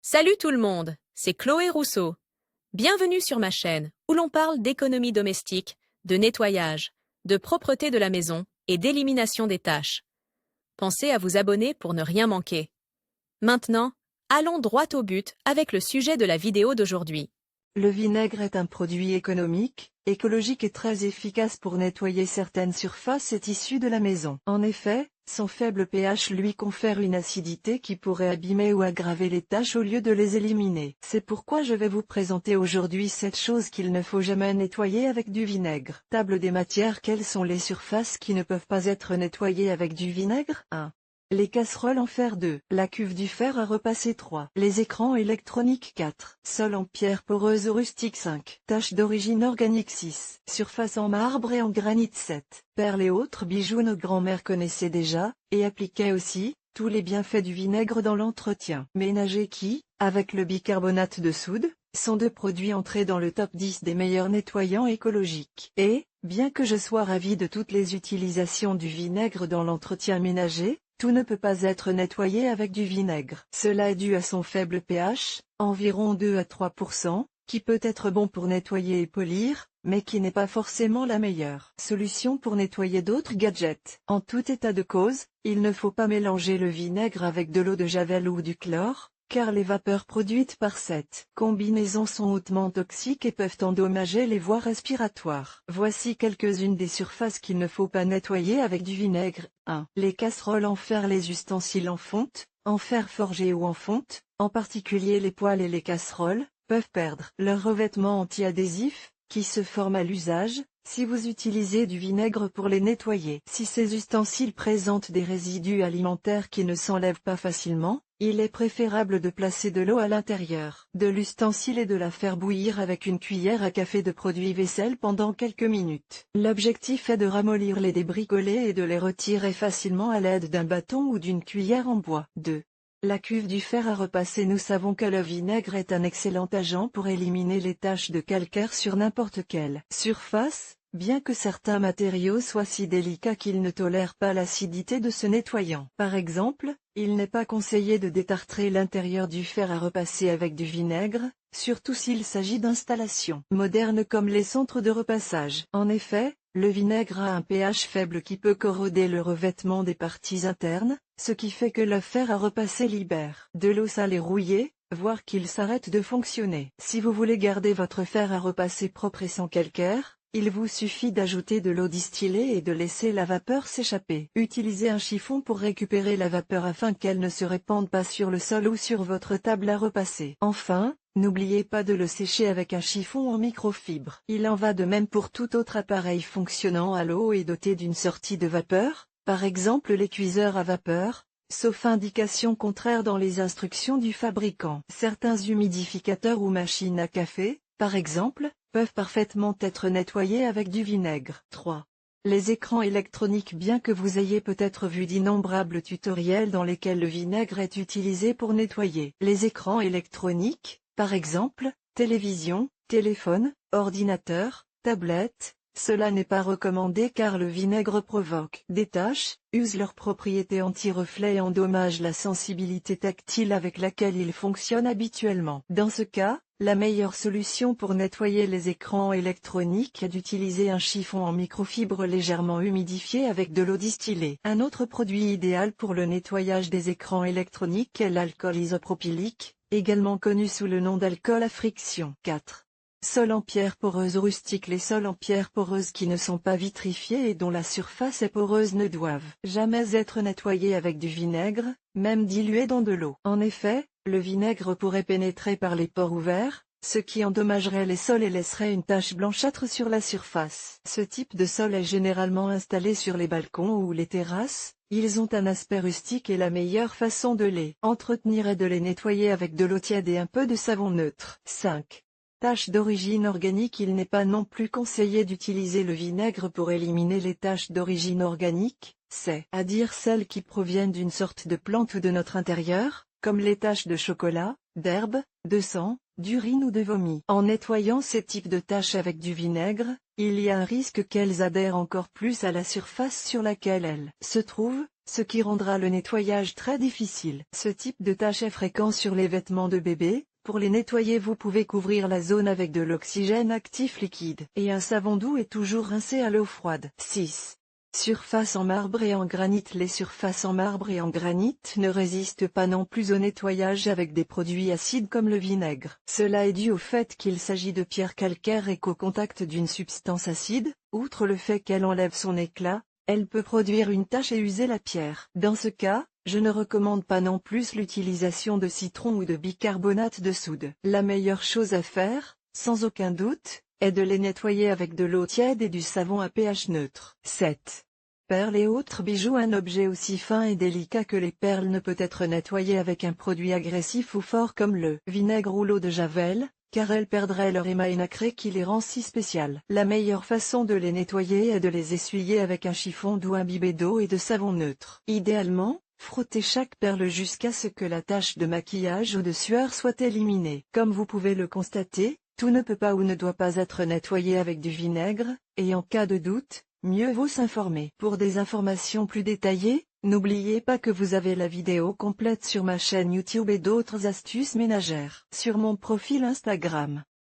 Salut tout le monde, c'est Chloé Rousseau. Bienvenue sur ma chaîne où l'on parle d'économie domestique, de nettoyage, de propreté de la maison et d'élimination des tâches. Pensez à vous abonner pour ne rien manquer. Maintenant, allons droit au but avec le sujet de la vidéo d'aujourd'hui. Le vinaigre est un produit économique, écologique et très efficace pour nettoyer certaines surfaces et tissus de la maison. En effet, son faible pH lui confère une acidité qui pourrait abîmer ou aggraver les taches au lieu de les éliminer. C'est pourquoi je vais vous présenter aujourd'hui cette chose qu'il ne faut jamais nettoyer avec du vinaigre. Table des matières. Quelles sont les surfaces qui ne peuvent pas être nettoyées avec du vinaigre? 1. Les casseroles en fer 2. La cuve du fer à repasser 3. Les écrans électroniques 4. Sol en pierre poreuse ou rustique 5. Taches d'origine organique 6. Surface en marbre et en granit 7. Perles et autres bijoux. Nos grands-mères connaissaient déjà, et appliquaient aussi, tous les bienfaits du vinaigre dans l'entretien ménager qui, avec le bicarbonate de soude, sont deux produits entrés dans le top 10 des meilleurs nettoyants écologiques. Et, bien que je sois ravi de toutes les utilisations du vinaigre dans l'entretien ménager, tout ne peut pas être nettoyé avec du vinaigre. Cela est dû à son faible pH, environ 2 à 3%, qui peut être bon pour nettoyer et polir, mais qui n'est pas forcément la meilleure solution pour nettoyer d'autres gadgets. En tout état de cause, il ne faut pas mélanger le vinaigre avec de l'eau de javel ou du chlore, car les vapeurs produites par cette combinaison sont hautement toxiques et peuvent endommager les voies respiratoires. Voici quelques-unes des surfaces qu'il ne faut pas nettoyer avec du vinaigre. 1. Les casseroles en fer. Les ustensiles en fonte, en fer forgé ou en fonte, en particulier les poêles et les casseroles, peuvent perdre leur revêtement anti-adhésif, qui se forme à l'usage, si vous utilisez du vinaigre pour les nettoyer. Si ces ustensiles présentent des résidus alimentaires qui ne s'enlèvent pas facilement, il est préférable de placer de l'eau à l'intérieur de l'ustensile et de la faire bouillir avec une cuillère à café de produit vaisselle pendant quelques minutes. L'objectif est de ramollir les débris collés et de les retirer facilement à l'aide d'un bâton ou d'une cuillère en bois. 2. La cuve du fer à repasser. Nous savons que le vinaigre est un excellent agent pour éliminer les taches de calcaire sur n'importe quelle surface, bien que certains matériaux soient si délicats qu'ils ne tolèrent pas l'acidité de ce nettoyant. Par exemple, il n'est pas conseillé de détartrer l'intérieur du fer à repasser avec du vinaigre, surtout s'il s'agit d'installations modernes comme les centres de repassage. En effet, le vinaigre a un pH faible qui peut corroder le revêtement des parties internes, ce qui fait que le fer à repasser libère de l'eau sale et rouillée, voire qu'il s'arrête de fonctionner. Si vous voulez garder votre fer à repasser propre et sans calcaire, il vous suffit d'ajouter de l'eau distillée et de laisser la vapeur s'échapper. Utilisez un chiffon pour récupérer la vapeur afin qu'elle ne se répande pas sur le sol ou sur votre table à repasser. Enfin, n'oubliez pas de le sécher avec un chiffon en microfibre. Il en va de même pour tout autre appareil fonctionnant à l'eau et doté d'une sortie de vapeur, par exemple les cuiseurs à vapeur, sauf indication contraire dans les instructions du fabricant. Certains humidificateurs ou machines à café, par exemple, peuvent parfaitement être nettoyés avec du vinaigre. 3. Les écrans électroniques. Bien que vous ayez peut-être vu d'innombrables tutoriels dans lesquels le vinaigre est utilisé pour nettoyer les écrans électroniques, par exemple, télévision, téléphone, ordinateur, tablette, cela n'est pas recommandé car le vinaigre provoque des taches, use leurs propriétés anti-reflets et endommage la sensibilité tactile avec laquelle il fonctionne habituellement. Dans ce cas, la meilleure solution pour nettoyer les écrans électroniques est d'utiliser un chiffon en microfibre légèrement humidifié avec de l'eau distillée. Un autre produit idéal pour le nettoyage des écrans électroniques est l'alcool isopropylique, également connu sous le nom d'alcool à friction. 4. Sol en pierre poreuse ou rustique. Les sols en pierre poreuse qui ne sont pas vitrifiés et dont la surface est poreuse ne doivent jamais être nettoyés avec du vinaigre, même dilué dans de l'eau. En effet, le vinaigre pourrait pénétrer par les pores ouverts, ce qui endommagerait les sols et laisserait une tache blanchâtre sur la surface. Ce type de sol est généralement installé sur les balcons ou les terrasses. Ils ont un aspect rustique et la meilleure façon de les entretenir est de les nettoyer avec de l'eau tiède et un peu de savon neutre. 5. Taches d'origine organique. Il n'est pas non plus conseillé d'utiliser le vinaigre pour éliminer les taches d'origine organique, c'est-à-dire celles qui proviennent d'une sorte de plante ou de notre intérieur, comme les taches de chocolat, d'herbe, de sang, d'urine ou de vomi. En nettoyant ces types de taches avec du vinaigre, il y a un risque qu'elles adhèrent encore plus à la surface sur laquelle elles se trouvent, ce qui rendra le nettoyage très difficile. Ce type de tâche est fréquent sur les vêtements de bébé. Pour les nettoyer, vous pouvez couvrir la zone avec de l'oxygène actif liquide. Et un savon doux est toujours rincé à l'eau froide. 6. Surface en marbre et en granit. Les surfaces en marbre et en granit ne résistent pas non plus au nettoyage avec des produits acides comme le vinaigre. Cela est dû au fait qu'il s'agit de pierres calcaires et qu'au contact d'une substance acide, outre le fait qu'elle enlève son éclat, elle peut produire une tache et user la pierre. Dans ce cas, je ne recommande pas non plus l'utilisation de citron ou de bicarbonate de soude. La meilleure chose à faire, sans aucun doute, est de les nettoyer avec de l'eau tiède et du savon à pH neutre. 7. Perles et autres bijoux. Un objet aussi fin et délicat que les perles ne peut être nettoyé avec un produit agressif ou fort comme le vinaigre ou l'eau de Javel, car elles perdraient leur émail nacré qui les rend si spéciales. La meilleure façon de les nettoyer est de les essuyer avec un chiffon doux imbibé d'eau et de savon neutre. Idéalement, frottez chaque perle jusqu'à ce que la tache de maquillage ou de sueur soit éliminée. Comme vous pouvez le constater, tout ne peut pas ou ne doit pas être nettoyé avec du vinaigre, et en cas de doute, mieux vaut s'informer. Pour des informations plus détaillées, n'oubliez pas que vous avez la vidéo complète sur ma chaîne YouTube et d'autres astuces ménagères. Sur mon profil Instagram,